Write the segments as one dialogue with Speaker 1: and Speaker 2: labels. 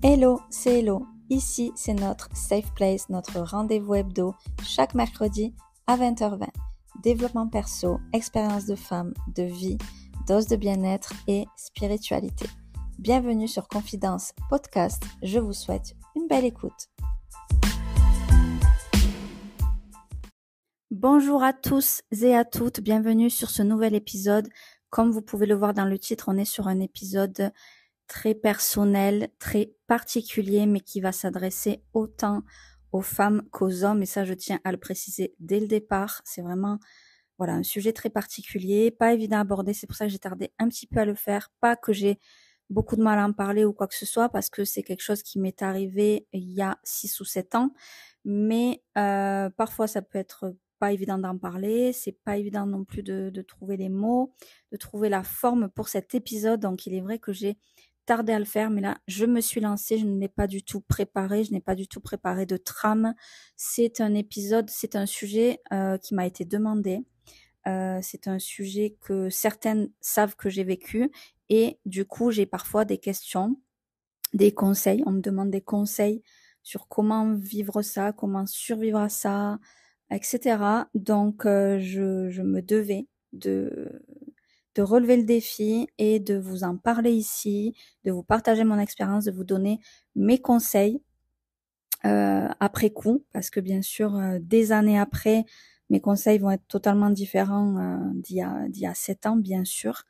Speaker 1: Hello, c'est Hello. Ici, c'est notre Safe Place, notre rendez-vous hebdo, chaque mercredi à 20h20. Développement perso, expérience de femme, de vie, dose de bien-être et spiritualité. Bienvenue sur Confidence Podcast. Je vous souhaite une belle écoute. Bonjour à tous et à toutes. Bienvenue sur ce nouvel épisode. Comme vous pouvez le voir dans le titre, on est sur un épisode très personnel, très particulier, mais qui va s'adresser autant aux femmes qu'aux hommes. Et ça, je tiens à le préciser dès le départ. C'est vraiment un sujet très particulier, pas évident à aborder. C'est pour ça que j'ai tardé un petit peu à le faire. Pas que j'ai beaucoup de mal à en parler ou quoi que ce soit, parce que c'est quelque chose qui m'est arrivé il y a 6 ou 7 ans. Mais parfois, ça peut être pas évident d'en parler. C'est pas évident non plus de trouver les mots, de trouver la forme pour cet épisode. Donc, il est vrai que j'ai tardé à le faire, mais là, je me suis lancée, je ne l'ai pas du tout préparé, je n'ai pas du tout préparé de trame. C'est un épisode, c'est un sujet qui m'a été demandé. C'est un sujet que certaines savent que j'ai vécu et du coup, j'ai parfois des questions, des conseils. On me demande des conseils sur comment vivre ça, comment survivre à ça, etc. Donc, je me devais de relever le défi et de vous en parler ici, de vous partager mon expérience, de vous donner mes conseils après coup, parce que bien sûr, des années après, mes conseils vont être totalement différents d'il y a 7 ans, bien sûr.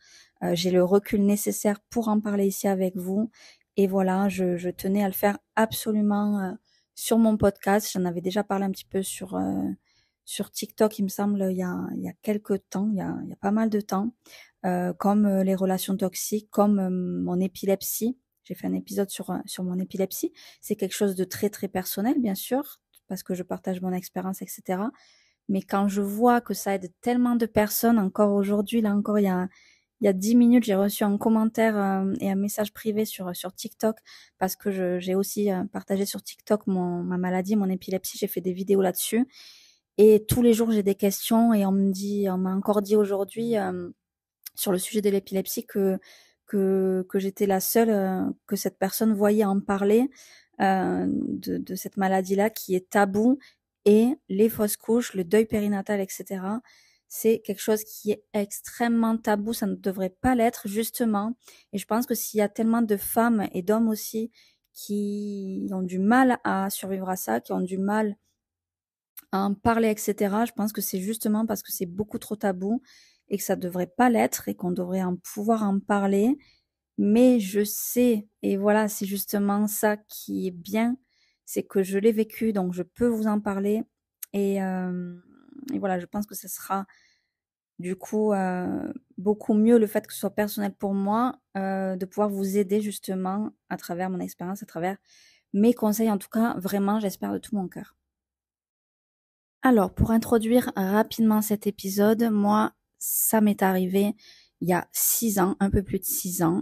Speaker 1: J'ai le recul nécessaire pour en parler ici avec vous. Et voilà, je tenais à le faire absolument sur mon podcast. J'en avais déjà parlé un petit peu sur TikTok, il me semble, il y a quelques temps, il y a pas mal de temps, comme les relations toxiques, comme mon épilepsie. J'ai fait un épisode sur mon épilepsie. C'est quelque chose de très, très personnel, bien sûr, parce que je partage mon expérience, etc. Mais quand je vois que ça aide tellement de personnes, encore aujourd'hui, là encore, il y a 10 minutes, j'ai reçu un commentaire et un message privé sur TikTok, parce que j'ai aussi partagé sur TikTok ma maladie, mon épilepsie. J'ai fait des vidéos là-dessus. Et tous les jours, j'ai des questions et on m'a encore dit aujourd'hui sur le sujet de l'épilepsie que j'étais la seule que cette personne voyait en parler de cette maladie-là qui est tabou, et les fausses couches, le deuil périnatal, etc. C'est quelque chose qui est extrêmement tabou, ça ne devrait pas l'être justement. Et je pense que s'il y a tellement de femmes et d'hommes aussi qui ont du mal à survivre à ça, qui ont du mal à en parler, etc., je pense que c'est justement parce que c'est beaucoup trop tabou et que ça devrait pas l'être et qu'on devrait pouvoir en parler. Mais je sais, et voilà, c'est justement ça qui est bien, c'est que je l'ai vécu, donc je peux vous en parler. Et voilà, je pense que ce sera du coup beaucoup mieux le fait que ce soit personnel pour moi, de pouvoir vous aider justement à travers mon expérience, à travers mes conseils, en tout cas, vraiment, j'espère de tout mon cœur. Alors, pour introduire rapidement cet épisode, moi, ça m'est arrivé il y a 6 ans, un peu plus de 6 ans,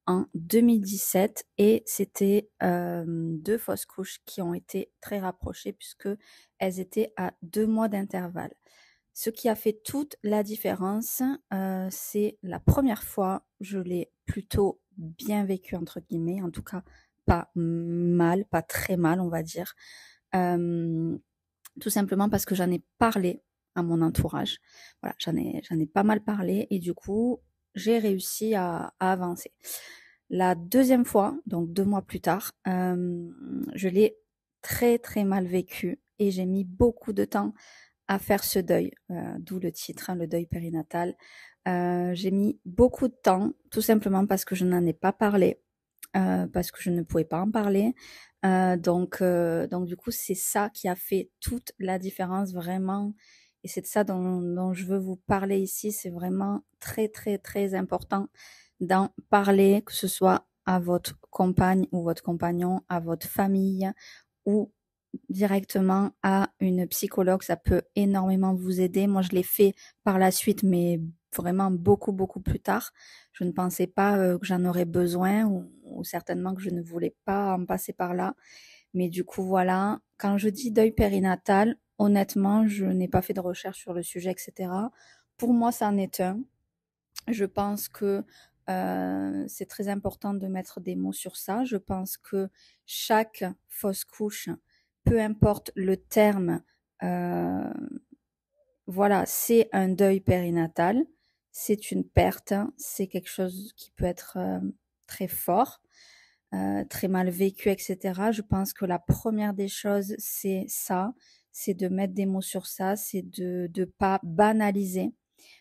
Speaker 1: en 2017, et c'était 2 fausses couches qui ont été très rapprochées puisque elles étaient à 2 mois d'intervalle. Ce qui a fait toute la différence, c'est la première fois, je l'ai plutôt bien vécu entre guillemets, en tout cas pas mal, pas très mal, on va dire. Tout simplement parce que j'en ai parlé à mon entourage. Voilà, j'en ai pas mal parlé et du coup, j'ai réussi à avancer. La deuxième fois, donc 2 mois plus tard, je l'ai très très mal vécu et j'ai mis beaucoup de temps à faire ce deuil, d'où le titre, hein, le deuil périnatal. J'ai mis beaucoup de temps, tout simplement parce que je n'en ai pas parlé, parce que je ne pouvais pas en parler. Donc du coup, c'est ça qui a fait toute la différence vraiment. Et c'est de ça dont je veux vous parler ici. C'est vraiment très, très, très important d'en parler, que ce soit à votre compagne ou votre compagnon, à votre famille ou directement à une psychologue. Ça peut énormément vous aider. Moi, je l'ai fait par la suite, mais vraiment beaucoup, beaucoup plus tard. Je ne pensais pas que j'en aurais besoin ou certainement que je ne voulais pas en passer par là. Mais du coup, voilà, quand je dis deuil périnatal, honnêtement, je n'ai pas fait de recherche sur le sujet, etc. Pour moi, ça en est un. Je pense que c'est très important de mettre des mots sur ça. Je pense que chaque fausse couche, peu importe le terme, euh, voilà, c'est un deuil périnatal, c'est une perte, c'est quelque chose qui peut être très fort, très mal vécu, etc. Je pense que la première des choses, c'est ça, c'est de mettre des mots sur ça, c'est de pas banaliser,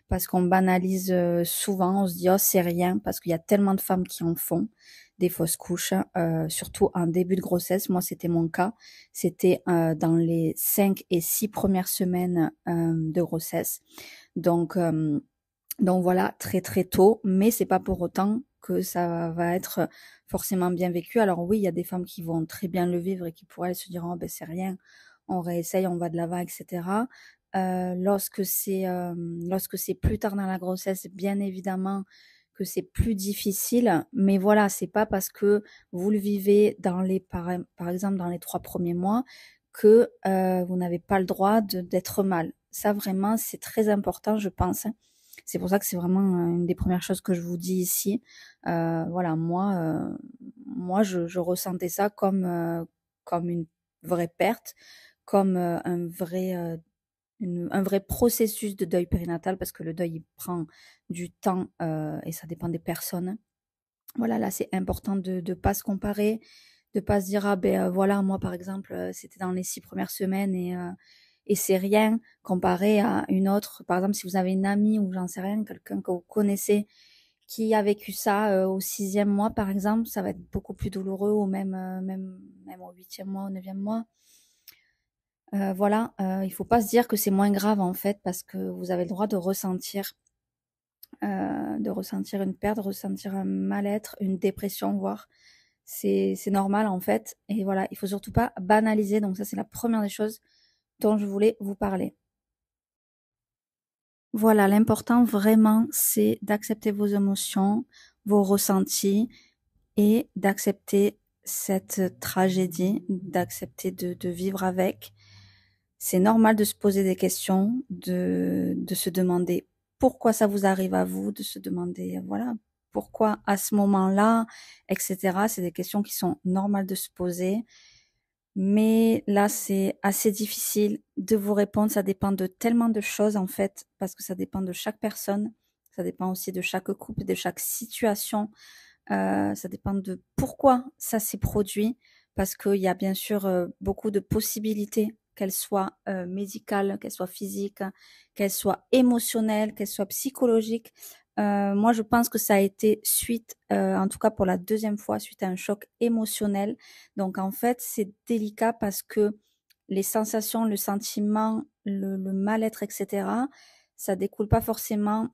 Speaker 1: parce qu'on banalise souvent, on se dit oh c'est rien, parce qu'il y a tellement de femmes qui en font des fausses couches, surtout en début de grossesse. Moi, c'était mon cas. C'était dans les 5 et 6 premières semaines de grossesse. Donc, euh, donc voilà, très très tôt, mais c'est pas pour autant que ça va être forcément bien vécu. Alors oui, il y a des femmes qui vont très bien le vivre et qui pourraient se dire oh ben c'est rien, on réessaye, on va de l'avant, etc. Lorsque c'est plus tard dans la grossesse, bien évidemment que c'est plus difficile, mais voilà, c'est pas parce que vous le vivez par exemple dans les 3 premiers mois que vous n'avez pas le droit d'être mal. Ça vraiment, c'est très important, je pense, hein. C'est pour ça que c'est vraiment une des premières choses que je vous dis ici. Voilà, moi, je ressentais ça comme une vraie perte, comme un vrai processus de deuil périnatal, parce que le deuil il prend du temps et ça dépend des personnes. Voilà, là, c'est important de ne pas se comparer, de pas se dire ah ben voilà, moi par exemple, c'était dans les 6 premières semaines et c'est rien comparé à une autre. Par exemple, si vous avez une amie ou j'en sais rien, quelqu'un que vous connaissez qui a vécu ça au 6e mois, par exemple, ça va être beaucoup plus douloureux, ou même au 8e mois, au 9e mois. Voilà, il faut pas se dire que c'est moins grave en fait, parce que vous avez le droit de ressentir une perte, de ressentir un mal-être, une dépression, voire. C'est normal en fait. Et voilà, il faut surtout pas banaliser. Donc ça, c'est la première des choses dont je voulais vous parler. Voilà, l'important vraiment, c'est d'accepter vos émotions, vos ressentis et d'accepter cette tragédie, d'accepter de vivre avec. C'est normal de se poser des questions, de se demander pourquoi ça vous arrive à vous, de se demander, voilà, pourquoi à ce moment-là, etc. C'est des questions qui sont normales de se poser. Mais là, c'est assez difficile de vous répondre. Ça dépend de tellement de choses, en fait, parce que ça dépend de chaque personne. Ça dépend aussi de chaque couple, de chaque situation. Ça dépend de pourquoi ça s'est produit, parce qu'il y a bien sûr beaucoup de possibilités, qu'elles soient médicales, qu'elles soient physiques, qu'elles soient émotionnelles, qu'elles soient psychologiques. Moi, je pense que ça a été suite, en tout cas pour la deuxième fois, suite à un choc émotionnel. Donc en fait, c'est délicat parce que les sensations, le sentiment, le mal-être, etc., ça découle pas forcément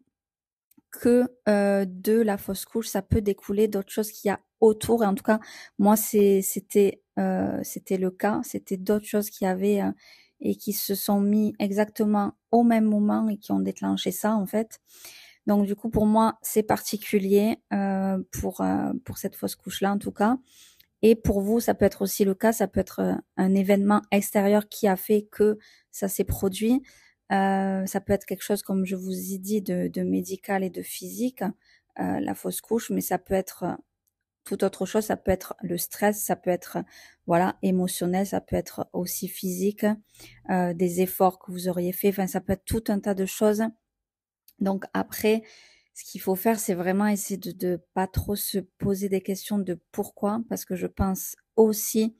Speaker 1: que de la fausse couche, ça peut découler d'autres choses qu'il y a autour. Et en tout cas, moi, c'était le cas. C'était d'autres choses qui avaient et qui se sont mis exactement au même moment et qui ont déclenché ça, en fait. Donc, du coup, pour moi, c'est particulier pour cette fausse couche-là, en tout cas. Et pour vous, ça peut être aussi le cas. Ça peut être un événement extérieur qui a fait que ça s'est produit. Ça peut être quelque chose, comme je vous ai dit, de médical et de physique, la fausse couche, mais ça peut être tout autre chose. Ça peut être le stress, ça peut être voilà émotionnel, ça peut être aussi physique, des efforts que vous auriez fait. Enfin, ça peut être tout un tas de choses. Donc après, ce qu'il faut faire, c'est vraiment essayer de pas trop se poser des questions de pourquoi, parce que je pense aussi,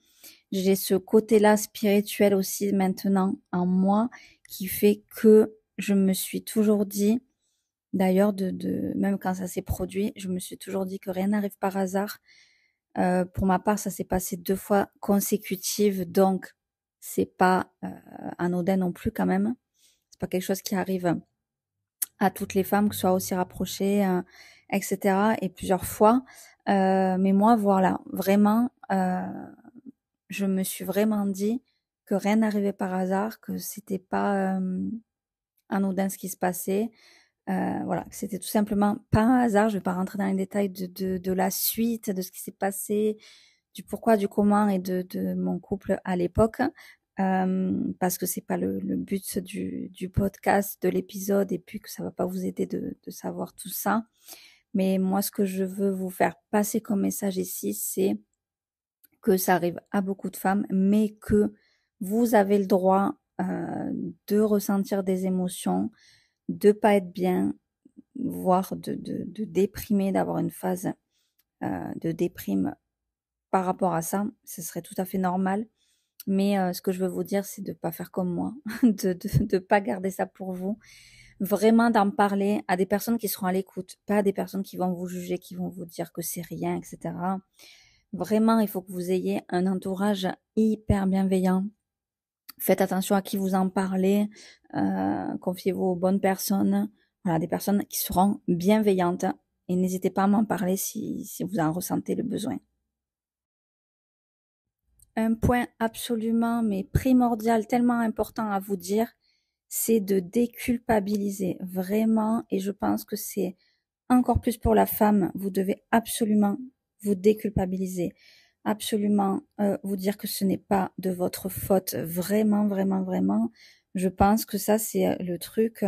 Speaker 1: j'ai ce côté-là spirituel aussi maintenant en moi qui fait que je me suis toujours dit, d'ailleurs, même quand ça s'est produit, je me suis toujours dit que rien n'arrive par hasard. Pour ma part, ça s'est passé 2 fois consécutives, donc c'est pas anodin non plus quand même. C'est pas quelque chose qui arrive à toutes les femmes, que ce soit aussi rapprochées, etc. et plusieurs fois. Mais moi, voilà, vraiment, je me suis vraiment dit que rien n'arrivait par hasard, que c'était pas anodin ce qui se passait. Voilà, que c'était tout simplement pas un hasard. Je vais pas rentrer dans les détails de la suite, de ce qui s'est passé, du pourquoi, du comment et de mon couple à l'époque. Parce que c'est pas le but du podcast, de l'épisode, et puis que ça va pas vous aider de savoir tout ça. Mais moi, ce que je veux vous faire passer comme message ici, c'est que ça arrive à beaucoup de femmes, mais que vous avez le droit de ressentir des émotions, de pas être bien, voire de déprimer, d'avoir une phase de déprime par rapport à ça. Ce serait tout à fait normal. Mais ce que je veux vous dire, c'est de pas faire comme moi, de pas garder ça pour vous. Vraiment d'en parler à des personnes qui seront à l'écoute, pas à des personnes qui vont vous juger, qui vont vous dire que c'est rien, etc. Vraiment, il faut que vous ayez un entourage hyper bienveillant. Faites attention à qui vous en parlez, confiez-vous aux bonnes personnes, voilà, des personnes qui seront bienveillantes et n'hésitez pas à m'en parler si vous en ressentez le besoin. Un point absolument mais primordial, tellement important à vous dire, c'est de déculpabiliser vraiment et je pense que c'est encore plus pour la femme, vous devez absolument vous déculpabiliser, absolument vous dire que ce n'est pas de votre faute, vraiment, vraiment, vraiment. Je pense que ça, c'est le truc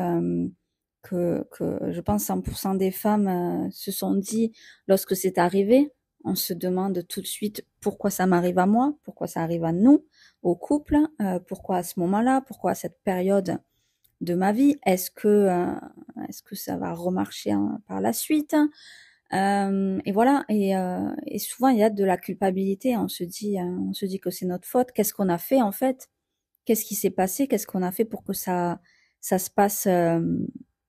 Speaker 1: que je pense 100% des femmes se sont dit lorsque c'est arrivé. On se demande tout de suite pourquoi ça m'arrive à moi, pourquoi ça arrive à nous, au couple, pourquoi à ce moment-là, pourquoi à cette période de ma vie. Est-ce que ça va remarcher par la suite? Et voilà. Et souvent il y a de la culpabilité. On se dit que c'est notre faute. Qu'est-ce qu'on a fait en fait? Qu'est-ce qui s'est passé? Qu'est-ce qu'on a fait pour que ça se passe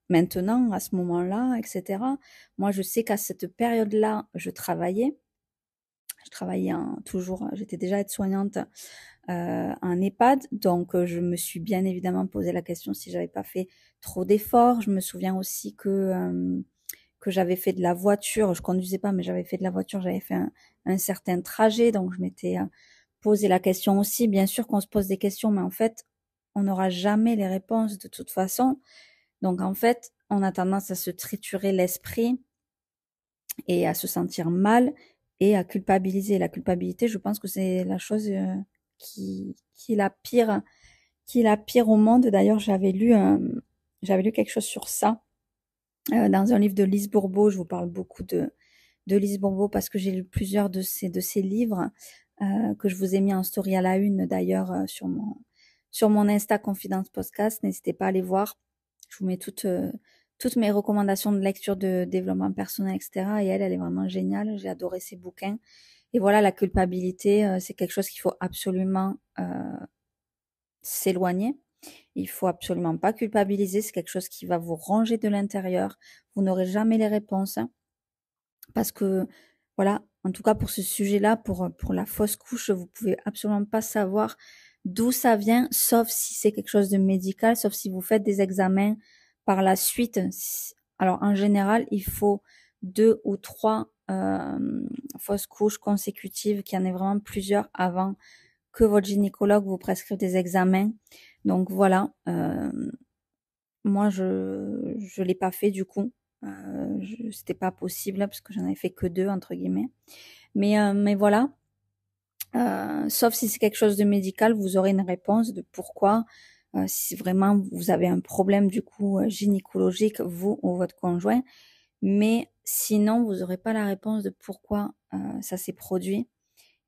Speaker 1: maintenant, à ce moment-là, etc. Moi, je sais qu'à cette période-là, je travaillais. Je travaillais toujours, j'étais déjà aide-soignante en EHPAD, donc je me suis bien évidemment posé la question si j'avais pas fait trop d'efforts. Je me souviens aussi que j'avais fait de la voiture, je conduisais pas, mais j'avais fait de la voiture, j'avais fait un certain trajet, donc je m'étais posé la question aussi. Bien sûr qu'on se pose des questions, mais en fait, on n'aura jamais les réponses de toute façon. Donc en fait, on a tendance à se triturer l'esprit et à se sentir mal et à culpabiliser. La culpabilité, je pense que c'est la chose qui est la pire au monde. D'ailleurs, j'avais lu quelque chose sur ça dans un livre de Lise Bourbeau. Je vous parle beaucoup de Lise Bourbeau parce que j'ai lu plusieurs de ses livres que je vous ai mis en story à la une d'ailleurs sur mon Insta Confidence Podcast. N'hésitez pas à aller voir. Je vous mets toutes mes recommandations de lecture de développement personnel, etc. Et elle est vraiment géniale. J'ai adoré ses bouquins. Et voilà, la culpabilité, c'est quelque chose qu'il faut absolument s'éloigner. Il faut absolument pas culpabiliser. C'est quelque chose qui va vous ranger de l'intérieur. Vous n'aurez jamais les réponses. Parce que, voilà, en tout cas pour ce sujet-là, pour la fausse couche, vous pouvez absolument pas savoir d'où ça vient, sauf si c'est quelque chose de médical, sauf si vous faites des examens par la suite. Alors en général, il faut 2 ou 3 fausses couches consécutives, qu'il y en ait vraiment plusieurs avant que votre gynécologue vous prescrive des examens. Donc voilà, moi je l'ai pas fait du coup. C'était pas possible parce que j'en avais fait que 2 entre guillemets. Mais voilà. Sauf si c'est quelque chose de médical, vous aurez une réponse de pourquoi. Si vraiment vous avez un problème du coup gynécologique, vous ou votre conjoint. Mais sinon, vous n'aurez pas la réponse de pourquoi ça s'est produit.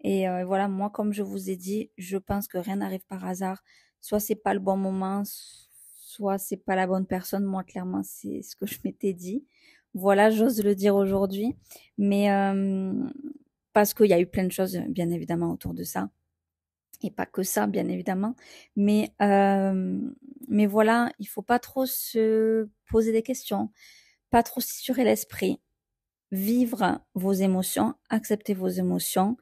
Speaker 1: Et voilà, moi, comme je vous ai dit, je pense que rien n'arrive par hasard. Soit c'est pas le bon moment, soit c'est pas la bonne personne. Moi, clairement, c'est ce que je m'étais dit. Voilà, j'ose le dire aujourd'hui. Mais parce qu'il y a eu plein de choses, bien évidemment, autour de ça. Et pas que ça, bien évidemment. Mais voilà, il faut pas trop se poser des questions, pas trop se surer l'esprit, vivre vos émotions, accepter vos émotions,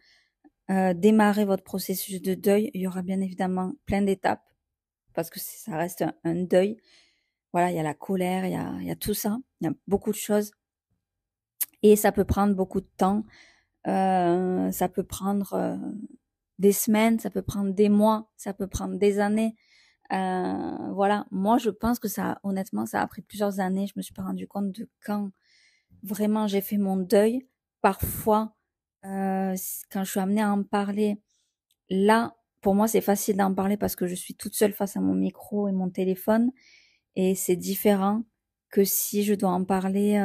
Speaker 1: démarrer votre processus de deuil. Il y aura bien évidemment plein d'étapes parce que ça reste un deuil. Voilà, il y a la colère, il y a tout ça, il y a beaucoup de choses et ça peut prendre beaucoup de temps. Ça peut prendre des semaines, ça peut prendre des mois, ça peut prendre des années. Voilà, moi je pense que ça, honnêtement, ça a pris plusieurs années. Je me suis pas rendu compte de quand vraiment j'ai fait mon deuil. Parfois, quand je suis amenée à en parler, là, pour moi, c'est facile d'en parler parce que je suis toute seule face à mon micro et mon téléphone. Et c'est différent que si je dois en parler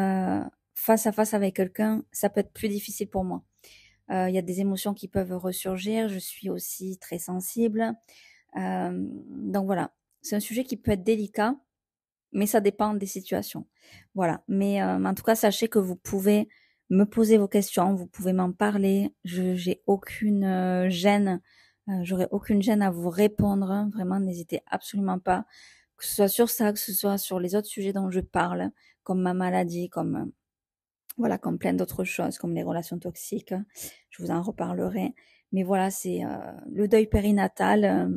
Speaker 1: face à face avec quelqu'un, ça peut être plus difficile pour moi. Il y a des émotions qui peuvent ressurgir. Je suis aussi très sensible. Donc voilà, c'est un sujet qui peut être délicat, mais ça dépend des situations. Voilà. Mais en tout cas, sachez que vous pouvez me poser vos questions, vous pouvez m'en parler. J'ai aucune gêne, j'aurai aucune gêne à vous répondre. Hein. Vraiment, n'hésitez absolument pas, que ce soit sur ça, que ce soit sur les autres sujets dont je parle, comme ma maladie, comme voilà, comme plein d'autres choses, comme les relations toxiques. Je vous en reparlerai. Mais voilà, c'est le deuil périnatal.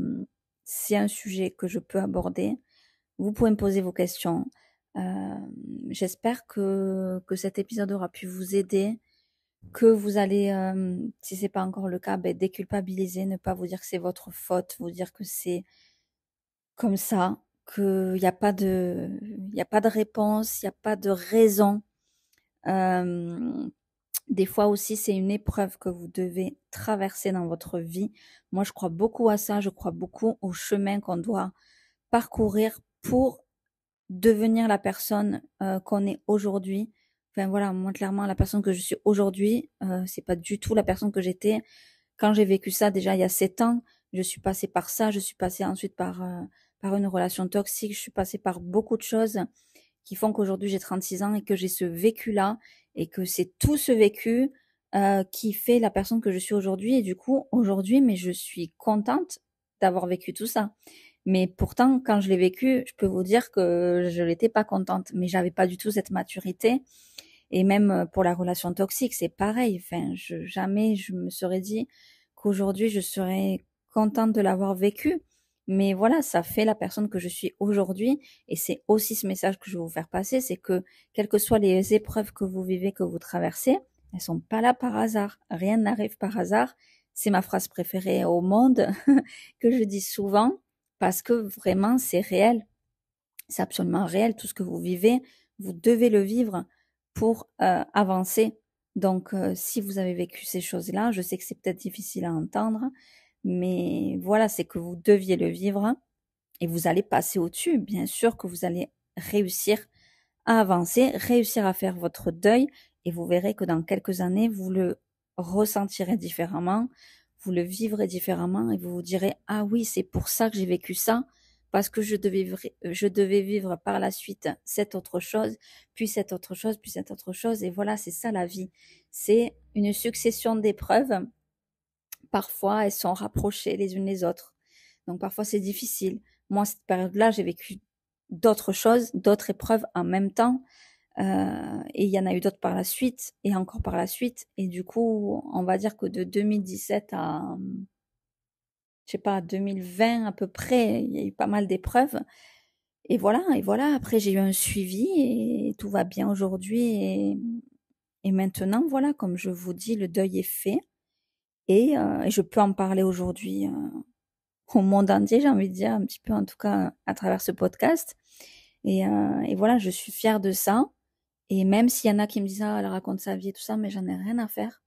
Speaker 1: C'est un sujet que je peux aborder. Vous pouvez me poser vos questions. J'espère que cet épisode aura pu vous aider, que vous allez, si c'est pas encore le cas, déculpabiliser, ne pas vous dire que c'est votre faute, vous dire que c'est comme ça, qu'il n'y a pas il y a pas de réponse, il n'y a pas de raison. Des fois aussi, c'est une épreuve que vous devez traverser dans votre vie. Moi, je crois beaucoup à ça, je crois beaucoup au chemin qu'on doit parcourir pour devenir la personne qu'on est aujourd'hui. Enfin voilà, moi clairement la personne que je suis aujourd'hui, c'est pas du tout la personne que j'étais quand j'ai vécu ça déjà il y a 7 ans. Je suis passée par ça, je suis passée ensuite par une relation toxique, je suis passée par beaucoup de choses qui font qu'aujourd'hui j'ai 36 ans et que j'ai ce vécu-là et que c'est tout ce vécu qui fait la personne que je suis aujourd'hui. Et du coup, aujourd'hui, mais je suis contente d'avoir vécu tout ça. Mais pourtant, quand je l'ai vécu, je peux vous dire que je n'étais pas contente, mais j'avais pas du tout cette maturité. Et même pour la relation toxique, c'est pareil. Enfin, jamais je me serais dit qu'aujourd'hui je serais contente de l'avoir vécu. Mais voilà, ça fait la personne que je suis aujourd'hui. Et c'est aussi ce message que je veux vous faire passer, c'est que quelles que soient les épreuves que vous vivez, que vous traversez, elles sont pas là par hasard. Rien n'arrive par hasard. C'est ma phrase préférée au monde que je dis souvent parce que vraiment c'est réel. C'est absolument réel. Tout ce que vous vivez, vous devez le vivre pour avancer. Donc, si vous avez vécu ces choses-là, je sais que c'est peut-être difficile à entendre, mais voilà, c'est que vous deviez le vivre et vous allez passer au-dessus. Bien sûr que vous allez réussir à avancer, réussir à faire votre deuil et vous verrez que dans quelques années, vous le ressentirez différemment, vous le vivrez différemment et vous vous direz, ah oui, c'est pour ça que j'ai vécu ça, parce que je devais vivre par la suite cette autre chose, puis cette autre chose, puis cette autre chose. Et voilà, c'est ça la vie. C'est une succession d'épreuves. Parfois, elles sont rapprochées les unes les autres. Donc parfois, c'est difficile. Moi, cette période-là, j'ai vécu d'autres choses, d'autres épreuves en même temps. Et il y en a eu d'autres par la suite, et encore par la suite. Et du coup, on va dire que de 2017 à, je sais pas, 2020 à peu près, il y a eu pas mal d'épreuves. Et voilà, et voilà. Après, j'ai eu un suivi et tout va bien aujourd'hui. Et maintenant, voilà, comme je vous dis, le deuil est fait. Et je peux en parler aujourd'hui au monde entier, j'ai envie de dire, un petit peu en tout cas à travers ce podcast. Et voilà, je suis fière de ça. Et même s'il y en a qui me disent, ah, elle raconte sa vie et tout ça, mais j'en ai rien à faire.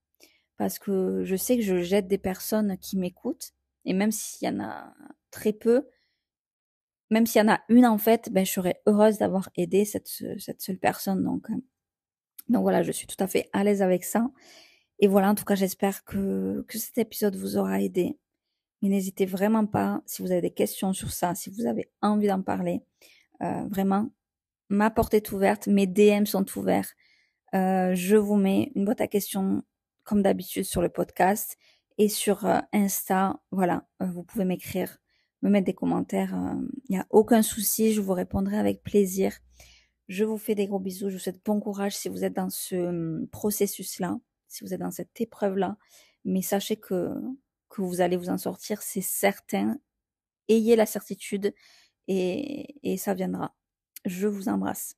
Speaker 1: Parce que je sais que je jette des personnes qui m'écoutent. Et même s'il y en a très peu, même s'il y en a une en fait, ben, je serais heureuse d'avoir aidé cette seule personne. Donc voilà, je suis tout à fait à l'aise avec ça. Et voilà, en tout cas, j'espère que cet épisode vous aura aidé. Mais n'hésitez vraiment pas, si vous avez des questions sur ça, si vous avez envie d'en parler, vraiment, ma porte est ouverte, mes DM sont ouverts. Je vous mets une boîte à questions, comme d'habitude, sur le podcast et sur Insta. Voilà, vous pouvez m'écrire, me mettre des commentaires. Il n'y a aucun souci, je vous répondrai avec plaisir. Je vous fais des gros bisous. Je vous souhaite bon courage si vous êtes dans ce processus-là, si vous êtes dans cette épreuve-là. Mais sachez que vous allez vous en sortir, c'est certain. Ayez la certitude et ça viendra. Je vous embrasse.